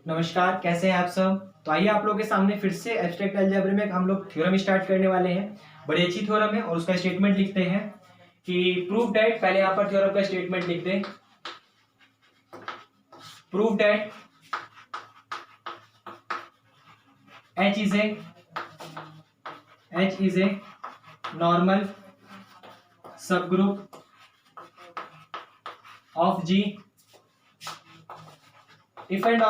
नमस्कार, कैसे हैं आप सब। तो आइए आप लोगों के सामने फिर से एब्स्ट्रैक्ट अलजेब्रा में हम लोग थ्योरम स्टार्ट करने वाले हैं। बड़ी अच्छी थ्योरम है और उसका स्टेटमेंट लिखते हैं कि प्रूव दैट। पहले यहाँ पर थ्योरम का स्टेटमेंट लिख दें। Prove that H is a normal subgroup of G if and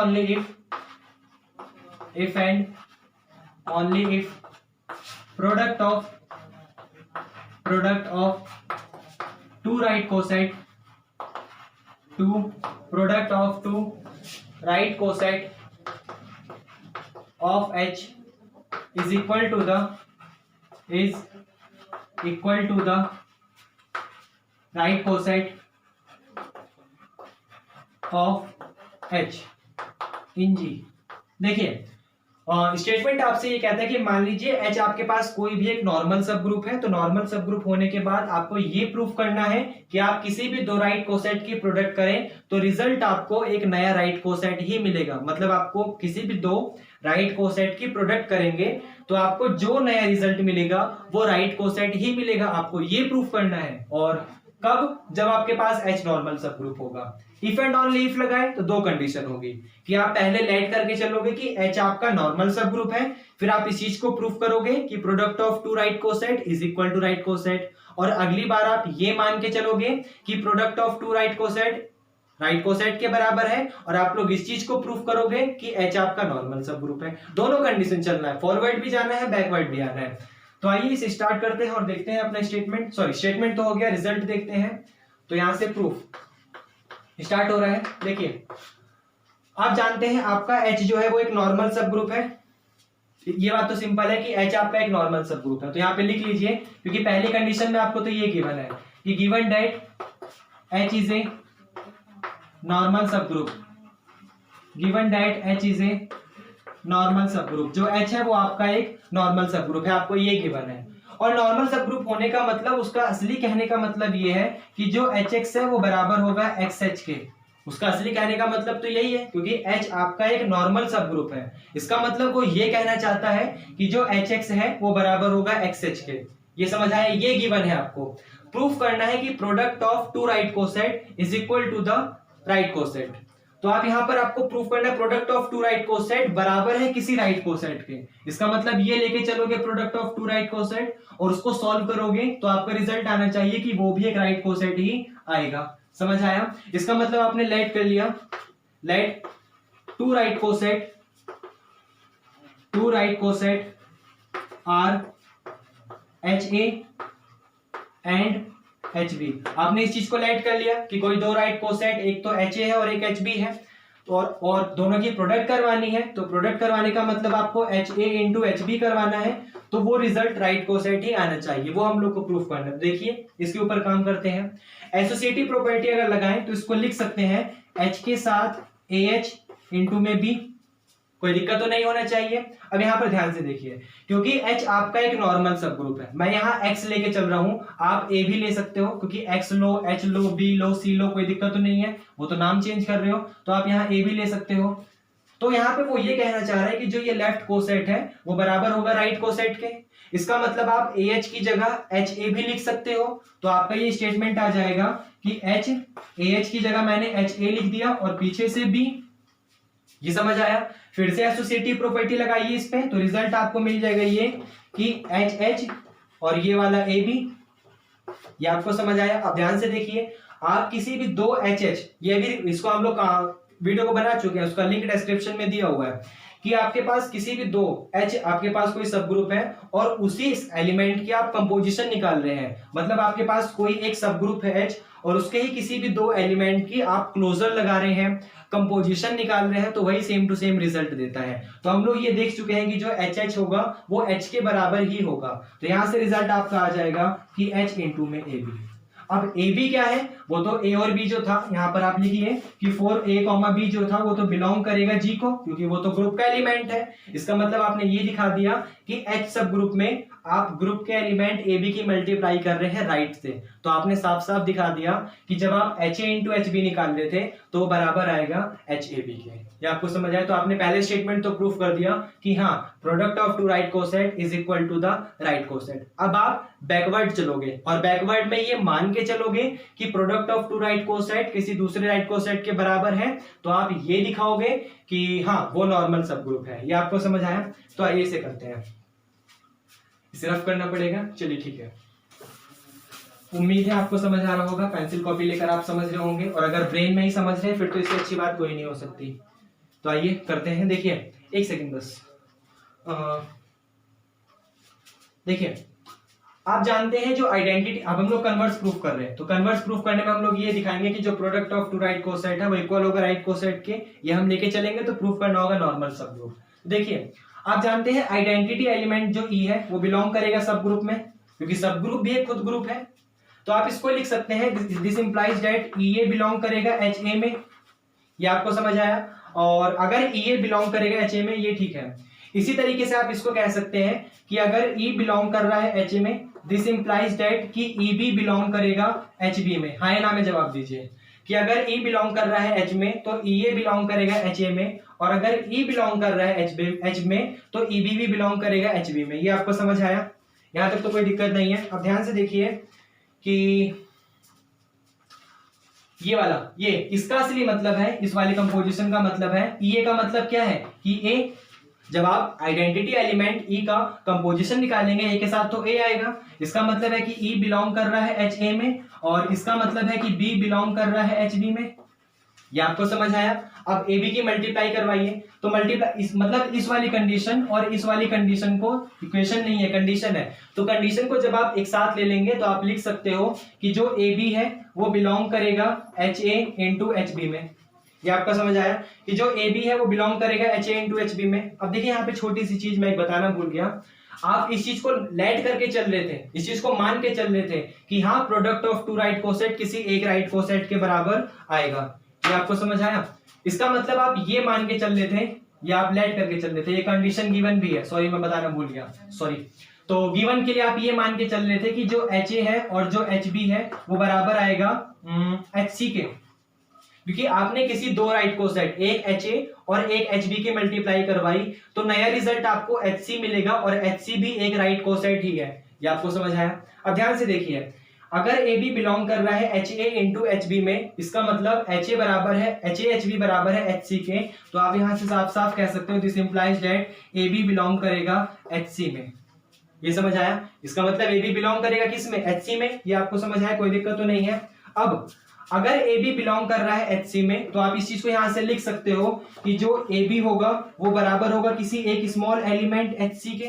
only if product of two right coset of H is equal to the right coset of H in G। देखिए statement आपसे ये कहता है कि मान लीजिए H आपके पास कोई भी एक नॉर्मल सब ग्रुप है। तो नॉर्मल सब ग्रुप होने के बाद आपको ये प्रूफ करना है कि आप किसी भी दो राइट कोसेट की प्रोडक्ट करें तो रिजल्ट आपको एक नया राइट कोसेट ही मिलेगा। मतलब आपको किसी भी दो राइट कोसेट की प्रोडक्ट करेंगे तो आपको जो नया रिजल्ट मिलेगा वो राइट कोसेट ही मिलेगा। आपको ये प्रूफ करना है। और कब? जब आपके पास H नॉर्मल सब ग्रुप होगा। इफ एंड ओनली इफ लगाए तो दो कंडीशन होगी कि आप पहले लेट करके चलोगे कि H आपका नॉर्मल सब ग्रुप है, फिर आप इस चीज को प्रूफ करोगे कि product of two right coset is equal to right coset, और अगली बार आप ये मान के चलोगे कि product of two right coset के बराबर है, और आप लोग इस चीज को प्रूफ करोगे कि H आपका नॉर्मल सब ग्रुप है। दोनों कंडीशन चलना है, फॉरवर्ड भी जाना है, बैकवर्ड भी आना है। तो आइए इसे स्टार्ट करते हैं और देखते हैं अपना स्टेटमेंट तो हो गया, रिजल्ट देखते हैं। तो यहां से प्रूफ स्टार्ट हो रहा है। देखिए आप जानते हैं आपका H जो है वो एक नॉर्मल सब ग्रुप है। ये बात तो सिंपल है कि H आपका एक नॉर्मल सब ग्रुप है। तो यहाँ पे लिख लीजिए, क्योंकि पहली कंडीशन में आपको तो ये गिवन है कि given that H is a normal subgroup. Given that H is a normal subgroup, जो H है वो आपका एक नॉर्मल सब ग्रुप है, आपको ये गिवन है। और नॉर्मल सब ग्रुप होने का मतलब, उसका असली कहने का मतलब ये है कि जो HX है वो बराबर होगा XH के। उसका असली कहने का मतलब तो यही है, क्योंकि H आपका एक नॉर्मल सब ग्रुप है। इसका मतलब वो ये कहना चाहता है कि जो HX है वो बराबर होगा XH के। ये समझ आया? ये गिवन है। आपको प्रूफ करना है कि product of two right coset is equal to the right coset. तो आप यहां पर आपको प्रूफ करना है product of two right coset बराबर है किसी राइट कोसेट के। इसका मतलब ये लेके चलोगे product of two right coset और उसको सॉल्व करोगे तो आपका रिजल्ट आना चाहिए कि वो भी एक राइट कोसेट ही आएगा। समझ आया? इसका मतलब आपने लेट कर लिया, let two right coset are HA and HB। आपने इस चीज को लेट कर लिया कि कोई दो राइट कोसेट, एक तो HA है और एक HB है, तो और दोनों की प्रोडक्ट करवानी है। तो प्रोडक्ट करवाने का मतलब आपको HA इंटू HB करवाना है, तो वो रिजल्ट राइट कोसेट ही आना चाहिए। वो हम लोग को प्रूफ करना है। देखिए इसके ऊपर काम करते हैं। एसोसिएटिव प्रॉपर्टी अगर लगाएं तो इसको लिख सकते हैं H के साथ AH इंटू में B। कोई दिक्कत तो नहीं होना चाहिए। अब यहां पर ध्यान से देखिए, क्योंकि H आपका एक नॉर्मल सब ग्रुप है, मैं यहां X लेके चल रहा हूं, आप A भी ले सकते हो, क्योंकि X लो, H लो, B लो, C लो, कोई दिक्कत तो नहीं है। वो तो नाम चेंज कर रहे हो, तो आप यहाँ A भी ले सकते हो। तो यहाँ पे वो ये कहना चाह रहा है कि जो ये लेफ्ट कोसेट है वो बराबर होगा राइट कोसेट के। इसका मतलब आप AH की जगह HA भी लिख सकते हो। तो आपका ये स्टेटमेंट आ जाएगा कि AH की जगह मैंने HA लिख दिया और पीछे से B। ये समझ आया? फिर से एसोसिएटिव प्रॉपर्टी लगाइए इस पे, तो रिजल्ट आपको मिल जाएगा ये कि HH और ये वाला AB। ये आपको समझ आया? अब ध्यान से देखिए, आप किसी भी दो HH, ये भी इसको हम लोग वीडियो को बना चुके हैं, उसका लिंक डिस्क्रिप्शन में दिया हुआ है कि आपके पास किसी भी दो H, आपके पास कोई सब ग्रुप है और उसी एलिमेंट की आप कंपोजिशन निकाल रहे हैं। मतलब आपके पास कोई एक सब ग्रुप है H और उसके ही किसी भी दो एलिमेंट की आप क्लोजर लगा रहे हैं, कंपोजिशन निकाल रहे हैं, तो वही सेम टू सेम रिजल्ट देता है। तो हम लोग ये देख चुके हैं कि जो HH होगा वो H के बराबर ही होगा। तो यहां से रिजल्ट आपका आ जाएगा कि H इंटू में AB। अब AB क्या है? वो तो A और B जो था, यहां पर आप लिखिए कि फॉर A, B जो था वो तो बिलोंग करेगा G को, क्योंकि वो तो ग्रुप का एलिमेंट है। इसका मतलब आपने ये दिखा दिया कि H सब ग्रुप में आप ग्रुप के एलिमेंट ए बी की मल्टीप्लाई कर रहे हैं राइट से, तो आपने साफ साफ दिखा दिया कि जब आप H A into H B निकाल रहे थे तो वो बराबर आएगा एच ए बी के। ये आपको समझ आया? तो आपने पहले स्टेटमेंट तो प्रूफ कर दिया कि हाँ product of two right coset is equal to the right coset. अब आप बैकवर्ड चलोगे और बैकवर्ड में ये मान के चलोगे कि product of two right coset किसी दूसरे राइट कोसेट के बराबर है, तो आप ये दिखाओगे कि हाँ वो नॉर्मल सब ग्रुप है। ये आपको समझ आया? तो आइए इसे करते हैं, इसे रफ करना पड़ेगा। चलिए ठीक है, उम्मीद है आपको समझ आ रहा होगा। पेंसिल कॉपी लेकर आप समझ रहे होंगे, और अगर ब्रेन में ही समझ रहे हैं फिर तो इससे अच्छी बात कोई नहीं हो सकती। तो आइए करते हैं। देखिए एक सेकंड बस, देखिए आप जानते हैं जो आइडेंटिटी, अब हम लोग कन्वर्स प्रूफ कर रहे हैं, तो कन्वर्स प्रूफ करने में हम लोग ये दिखाएंगे कि जो product of two right coset है वो इक्वल होगा राइट कोसेट के, ये हम लेके चलेंगे। तो प्रूफ करना होगा नॉर्मल सब ग्रुप। देखिए आप जानते हैं आइडेंटिटी एलिमेंट जो ई है वो बिलोंग करेगा सब ग्रुप में, क्योंकि सब ग्रुप भी एक खुद ग्रुप है। तो आप इसको लिख सकते हैं this implies that E A belong करेगा एच ए में। ये आपको समझ आया? और अगर ई ए बिलोंग करेगा एच ए में, ये ठीक है। इसी तरीके से आप इसको कह सकते हैं कि अगर ई बिलोंग कर रहा है एच ए में, दिस इंप्लाइज दैट कि ई बी बिलोंग करेगा एच बी में। हाँ या ना में जवाब दीजिए कि अगर ई बिलोंग कर रहा है एच में तो ई ए बिलोंग करेगा एच ए में, और अगर ई बिलोंग कर रहा है एच में तो ई बी भी बिलोंग करेगा एच बी में। ये आपको समझ आया? यहां तक तो कोई दिक्कत नहीं है। अब ध्यान से देखिए कि ये वाला, ये इसका असली मतलब है, इस वाली कंपोजिशन का मतलब है। ई ए का मतलब क्या है कि ए, जब आप आइडेंटिटी एलिमेंट ई का कंपोजिशन निकालेंगे ए के साथ तो ए आएगा। इसका मतलब है कि ई बिलोंग कर रहा है एच ए में, और इसका मतलब है कि बी बिलोंग कर रहा है एच बी में। ये आपको समझ आया? अब ए बी की मल्टीप्लाई करवाइए, तो मल्टीप्लाई मतलब इस वाली कंडीशन और इस वाली कंडीशन को, इक्वेशन नहीं है कंडीशन है, तो कंडीशन को जब आप एक साथ ले लेंगे तो आप लिख सकते हो कि जो ए बी है वो बिलोंग करेगा H A into H B में। ये आपका समझ आया कि जो ए बी है वो बिलोंग करेगा H A into H B में। अब देखिए यहाँ पे छोटी सी चीज मैं एक बताना भूल गया, आप इस चीज को लेट करके चल रहे थे, इस चीज को मान के चल रहे थे कि हाँ product of two right coset किसी एक राइट कोसेट के बराबर आएगा। ये आपको समझ आया? इसका मतलब आप ये मान के चल रहे थे या आप लेट करके चल रहे थे। ये कंडीशन गिवन भी है, सॉरी मैं बताना भूल गया, सॉरी। तो गिवन के लिए आप ये मान के चल रहे थे कि जो एच ए है और जो एच बी है वो बराबर आएगा एच सी के, क्योंकि आपने किसी दो राइट कोसेट, एक एच ए और एक एच बी की मल्टीप्लाई करवाई, तो नया रिजल्ट आपको एच सी मिलेगा, और एच सी भी एक राइट कोसेट ही है। ये आपको समझ आया? अब ध्यान से देखिए, अगर ए बी बिलोंग कर रहा है H A into H B में, इसका मतलब एच ए बराबर है, एच ए एच बी बराबर है एच सी के, तो आप यहां से साफ साफ कह सकते हो this implies that A B belong करेगा एच सी में। ये समझ आया? इसका मतलब ए बी बिलोंग करेगा किस में? एच सी में। ये आपको समझ आया? कोई दिक्कत तो नहीं है। अब अगर ए बी बिलोंग कर रहा है एच सी में, तो आप इस चीज को यहां से लिख सकते हो कि जो ए बी होगा वो बराबर होगा किसी एक स्मॉल एलिमेंट एच सी के,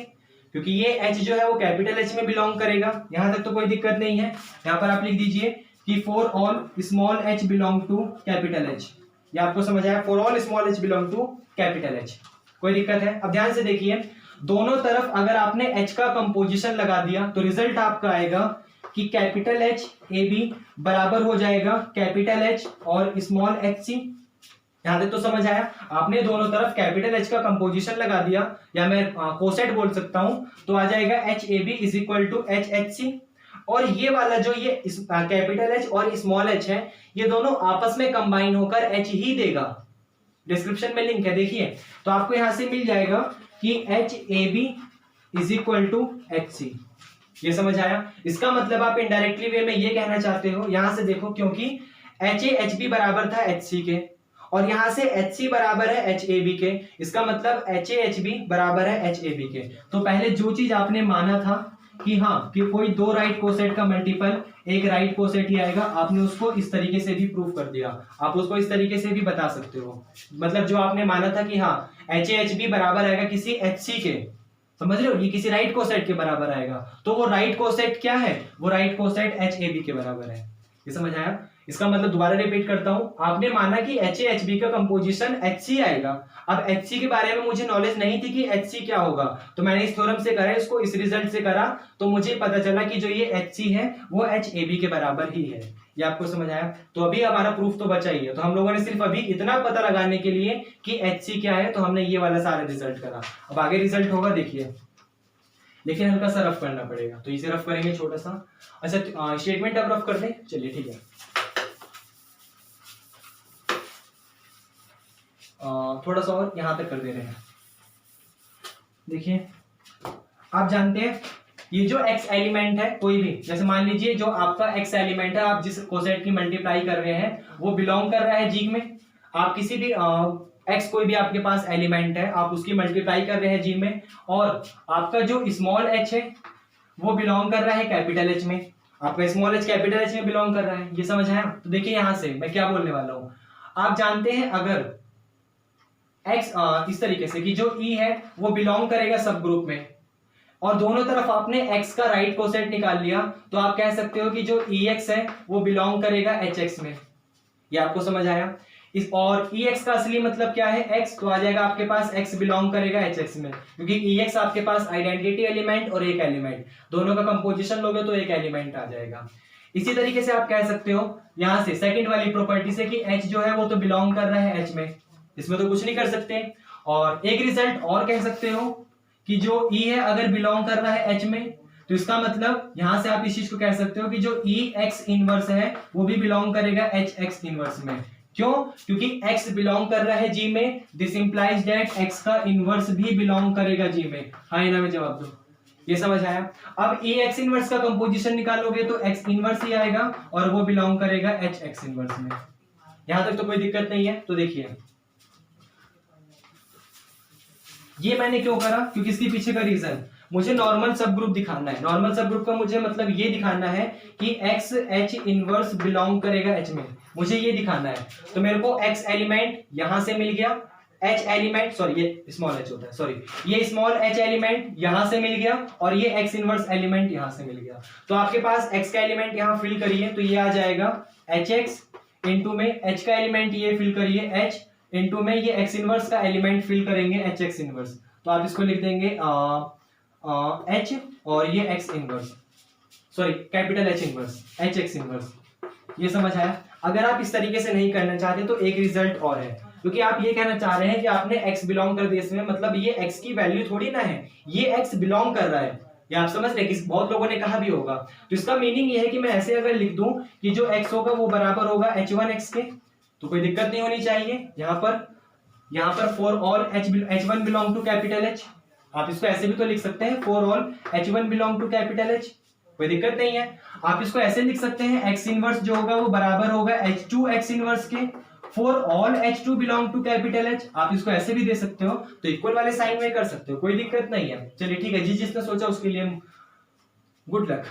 क्योंकि ये एच जो है वो कैपिटल एच में बिलोंग करेगा। यहां तक तो कोई दिक्कत नहीं है। यहां पर आप लिख दीजिए कि for all small H belong to capital H. ये आपको समझ आया? For all small H belong to capital H. कोई दिक्कत है? अब ध्यान से देखिए, दोनों तरफ अगर आपने एच का कंपोजिशन लगा दिया तो रिजल्ट आपका आएगा कि कैपिटल एच ए बी बराबर हो जाएगा कैपिटल एच और स्मॉल एच सी। यहां तक तो समझ आया? आपने दोनों तरफ कैपिटल एच का कंपोजिशन लगा दिया, या मैं कोसेट बोल सकता हूं, तो आ जाएगा H A B is equal to H H C. और ये वाला जो ये कैपिटल एच और स्मॉल एच है, ये दोनों आपस में कंबाइन होकर एच ही देगा। डिस्क्रिप्शन में लिंक है, देखिए। तो आपको यहां से मिल जाएगा कि H A B is equal to H C. ये समझ आया? इसका मतलब आप इनडायरेक्टली वे में ये कहना चाहते हो, यहां से देखो, क्योंकि एच ए एच बी बराबर था एच सी के, और यहां से एच सी बराबर है एच ए बी के, इसका मतलब एच ए एच बी बराबर है एच ए बी के। तो पहले जो चीज आपने माना था कि हाँ कि कोई दो राइट कोसेट का मल्टीपल एक राइट कोसेट ही आएगा, आपने उसको इस तरीके से भी प्रूव कर दिया। आप उसको इस तरीके से भी बता सकते हो, मतलब जो आपने माना था कि हाँ एच ए एच बी बराबर आएगा किसी एच सी के, समझ रहे हो, ये किसी राइट कोसेट के बराबर आएगा, तो वो राइट कोसेट क्या है? वो right coset H A B के बराबर है। ये समझ आया? इसका मतलब दोबारा रिपीट करता हूं, आपने माना कि एच ए एच बी का कंपोजिशन एच सी आएगा। अब एच सी के बारे में मुझे नॉलेज नहीं थी कि एच सी क्या होगा, तो मैंने इस थ्योरम से करा, इसको इस रिजल्ट से करा, तो मुझे पता चला कि जो ये एच सी है वो एच ए बी के बराबर ही है। ये आपको समझ आया? तो अभी हमारा प्रूफ तो बचा ही है। तो हम लोगों ने सिर्फ अभी इतना पता लगाने के लिए कि एच सी क्या है, तो हमने ये वाला सारा रिजल्ट करा। अब आगे रिजल्ट होगा, देखिए लेकिन हल्का सा रफ करना पड़ेगा, तो इसे रफ करेंगे छोटा सा। अच्छा स्टेटमेंट अब रफ कर दें, चलिए ठीक है। थोड़ा सा और यहाँ तक कर दे रहे हैं। देखिए आप जानते हैं ये जो x एलिमेंट है कोई भी, जैसे मान लीजिए जो आपका x एलिमेंट है, आप जिस कोसेट की मल्टीप्लाई कर रहे हैं वो बिलोंग कर रहा है जी में। आप किसी भी x कोई भी आपके पास एलिमेंट है, आप उसकी मल्टीप्लाई कर रहे हैं जी में, और आपका जो स्मॉल h है वो बिलोंग कर रहा है कैपिटल H में। आपका स्मॉल h कैपिटल H में बिलोंग कर रहा है, ये समझ आया? तो देखिए यहां से मैं क्या बोलने वाला हूं। आप जानते हैं अगर x इस तरीके से कि जो e है वो बिलोंग करेगा सब ग्रुप में, और दोनों तरफ आपने x का राइट कोसेट निकाल लिया, तो आप कह सकते हो कि जो ex है वो बिलोंग करेगा hx में। ये आपको समझ आया? इस और ex का असली मतलब क्या है? x, तो आ जाएगा आपके पास x बिलोंग करेगा hx में, क्योंकि ex आपके पास आइडेंटिटी एलिमेंट और एक एलिमेंट, दोनों का कंपोजिशन लोगे तो एक एलिमेंट आ जाएगा। इसी तरीके से आप कह सकते हो यहां से सेकंड वाली प्रॉपर्टी से कि h जो है वो तो बिलोंग कर रहा है h में, इसमें तो कुछ नहीं कर सकते। और एक रिजल्ट और कह सकते हो कि जो e है अगर बिलोंग कर रहा है h में, तो इसका मतलब यहां से आप इस चीज को कह सकते हो कि जो e x इनवर्स है वो भी बिलोंग करेगा h x इनवर्स में। क्यों? क्योंकि x बिलोंग कर रहा है g में, दिस इंप्लाइज दैट x का इनवर्स भी बिलोंग करेगा g में। हाँ या ना में जवाब दो। ये समझ आया? अब e x इनवर्स का कंपोजिशन निकालोगे तो x इनवर्स ही आएगा और वो बिलोंग करेगा h x इनवर्स में। यहां तक तो कोई दिक्कत नहीं है। तो देखिए ये मैंने क्यों करा, क्योंकि इसके पीछे का रीजन मुझे नॉर्मल सब ग्रुप दिखाना है। नॉर्मल सब ग्रुप का मुझे मतलब ये दिखाना है कि x h इनवर्स बिलोंग करेगा h में, मुझे ये दिखाना है। तो मेरे को x एलिमेंट यहां से मिल गया, h एलिमेंट सॉरी ये स्मॉल h होता है, सॉरी ये स्मॉल h एलिमेंट यहां से मिल गया, और ये x इनवर्स एलिमेंट यहां से मिल गया। तो आपके पास x का एलिमेंट यहां फिल करिए तो ये आ जाएगा hx, इनटू में h का एलिमेंट ये फिल करिए h, इनटू में ये x इनवर्स का एलिमेंट फिल करेंगे hx इनवर्स। तो आप इसको लिख देंगे h और ये x inverse, sorry capital H inverse hx inverse. ये समझ आया? अगर आप इस तरीके से नहीं करना चाहते तो एक रिजल्ट और है, क्योंकि आप ये कहना चाह रहे हैं कि आपने x बिलोंग कर दिया इसमें, मतलब ये x की वैल्यू थोड़ी ना है, ये x बिलोंग कर रहा है। ये आप समझ रहे हैं? बहुत लोगों ने कहा भी होगा। तो इसका मीनिंग ये है कि मैं ऐसे अगर लिख दूं कि जो x होगा वो बराबर होगा h1x के, तो कोई दिक्कत नहीं होनी चाहिए। यहाँ पर for all h1 belong to capital H, आप इसको ऐसे भी तो लिख सकते हैं for all h1 belong to capital H, कोई दिक्कत नहीं है। आप इसको ऐसे लिख सकते हैं x इनवर्स जो होगा वो बराबर होगा h2 x इनवर्स के, for all h2 belong to capital H। आप इसको ऐसे भी दे सकते हो, तो इक्वल वाले साइन में कर सकते हो, कोई दिक्कत नहीं है। चलिए ठीक है जी, जिसने सोचा उसके लिए गुड लक।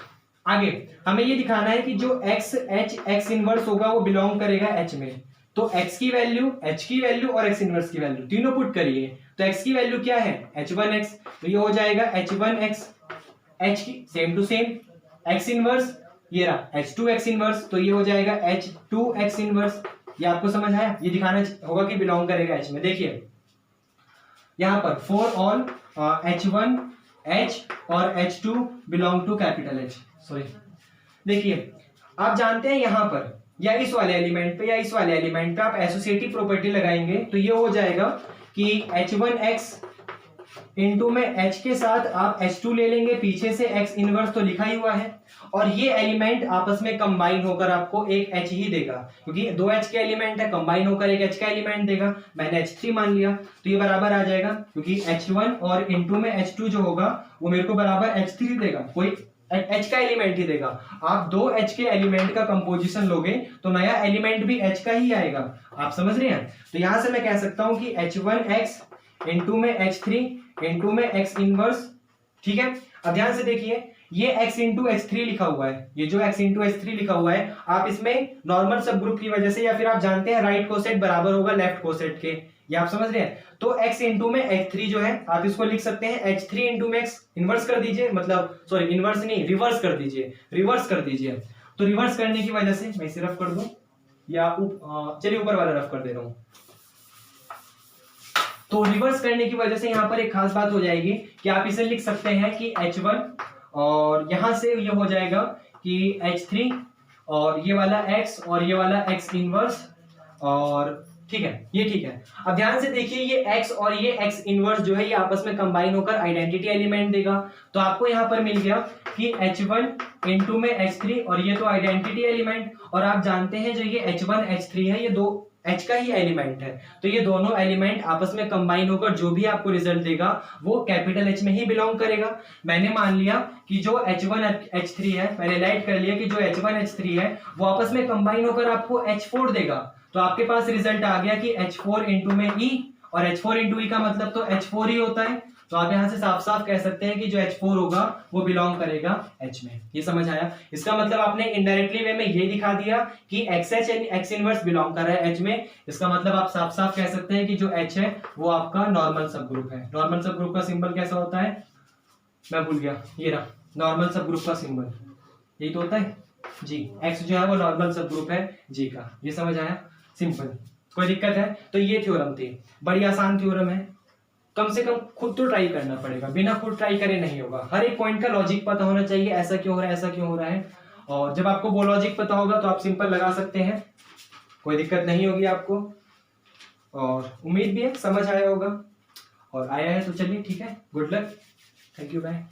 आगे हमें ये दिखाना है कि जो x h x इनवर्स होगा वो बिलोंग करेगा h में। तो x की वैल्यू, h की वैल्यू और x इनवर्स की वैल्यू तीनों पुट करिए। तो x की वैल्यू क्या है? h1x, तो ये हो जाएगा h1x, h की same to same x inverse ये रहा h2x इनवर्स, तो ये हो जाएगा h2x इनवर्स। ये आपको समझ आया? ये दिखाना होगा कि बिलोंग करेगा h में। देखिए यहां पर फॉर ऑल h1 h और h2 belong to capital H, sorry देखिए आप जानते हैं यहां पर या इस वाले एलिमेंट पे या इस वाले एलिमेंट पे आप एसोसिएटिव प्रॉपर्टी लगाएंगे, तो ये हो जाएगा कि h1x इनटू में h के साथ आप h2 ले लेंगे, पीछे से x इनवर्स तो लिखा ही हुआ है, और ये एलिमेंट आपस में कंबाइन होकर आपको एक h ही देगा, क्योंकि दो h के एलिमेंट है, कंबाइन होकर एक h का एलिमेंट देगा। मैंने h3 मान लिया तो ये बराबर आ जाएगा, क्योंकि h1 और इनटू में h2 जो होगा वो मेरे को बराबर h3 देगा, कोई h का एलिमेंट ही देगा। आप दो h के एलिमेंट का कंपोजिशन लोगे तो नया एलिमेंट भी h का ही आएगा, आप समझ रहे हैं? तो यहां से मैं कह सकता हूं कि h1x इनटू में h3 इनटू में x इनवर्स, ठीक है। अब ध्यान से देखिए ये x इंटू h3 लिखा हुआ है, ये जो x इंटू h3 लिखा हुआ है, आप इसमें नॉर्मल सब ग्रुप की वजह से या फिर आप जानते हैं राइट कोसेट बराबर होगा लेफ्ट कोसेट के, ये आप समझ रहे हैं? तो x इंटू में h3 जो है आप इसको लिख सकते हैं h3 इंटू में x, इनवर्स कर दीजिए, मतलब सॉरी इनवर्स नहीं रिवर्स कर दीजिए, रिवर्स कर दीजिए। तो रिवर्स करने की वजह से मैं इसे रफ कर दूं या चलिए ऊपर वाला रफ कर दे रहा हूं। तो रिवर्स करने की वजह से यहां पर एक खास बात हो जाएगी कि आप इसे लिख सकते हैं कि h1 और यहां से ये हो जाएगा कि h3 और ये वाला x और ये वाला x इनवर्स, और ठीक है, ये ठीक है। अब ध्यान से देखिए, ये x और ये x इनवर्स जो है ये आपस में कंबाइन होकर आइडेंटिटी एलिमेंट देगा। तो आपको यहाँ पर मिल गया कि h1 इनटू में h3, और ये तो आइडेंटिटी एलिमेंट, और आप जानते हैं जो ये h1 h3 है ये दो h का ही एलिमेंट है, तो ये दोनों एलिमेंट आपस में कंबाइन होकर जो भी आपको रिजल्ट देगा वो कैपिटल H में ही बिलोंग करेगा। मैंने मान लिया कि जो h1 h3 है, मैंने राइट कर लिया कि जो h1 h3 है वो आपस में कंबाइन होकर आपको h4 देगा। तो आपके पास रिजल्ट आ गया कि h4 इंटू में E, और h4 इंटू E का मतलब तो h4 ही होता है। तो आप यहां से साफ साफ कह सकते हैं कि जो h4 होगा वो बिलोंग करेगा H में। ये समझ आया? इसका मतलब आपने इनडायरेक्टली वे में ये दिखा दिया कि XH यानी X इनवर्स बिलोंग कर रहा है H में। इसका मतलब आप साफ साफ कह सकते हैं कि जो H है वो आपका नॉर्मल सब ग्रुप है। नॉर्मल सब ग्रुप का सिंबल कैसा होता है, मैं भूल गया, ये रहा नॉर्मल सब ग्रुप का सिंबल, यही तो होता है जी। X जो है वो नॉर्मल सब ग्रुप है जी का। ये समझ आया? सिंपल, कोई दिक्कत है? तो ये थ्योरम थी, बड़ी आसान थ्योरम है। कम से कम खुद तो ट्राई करना पड़ेगा, बिना खुद ट्राई करे नहीं होगा। हर एक पॉइंट का लॉजिक पता होना चाहिए, ऐसा क्यों हो रहा है, ऐसा क्यों हो रहा है। और जब आपको वो लॉजिक पता होगा तो आप सिंपल लगा सकते हैं, कोई दिक्कत नहीं होगी आपको। और उम्मीद भी है समझ आया होगा, और आया है तो चलिए ठीक है, good luck, thank you, bye.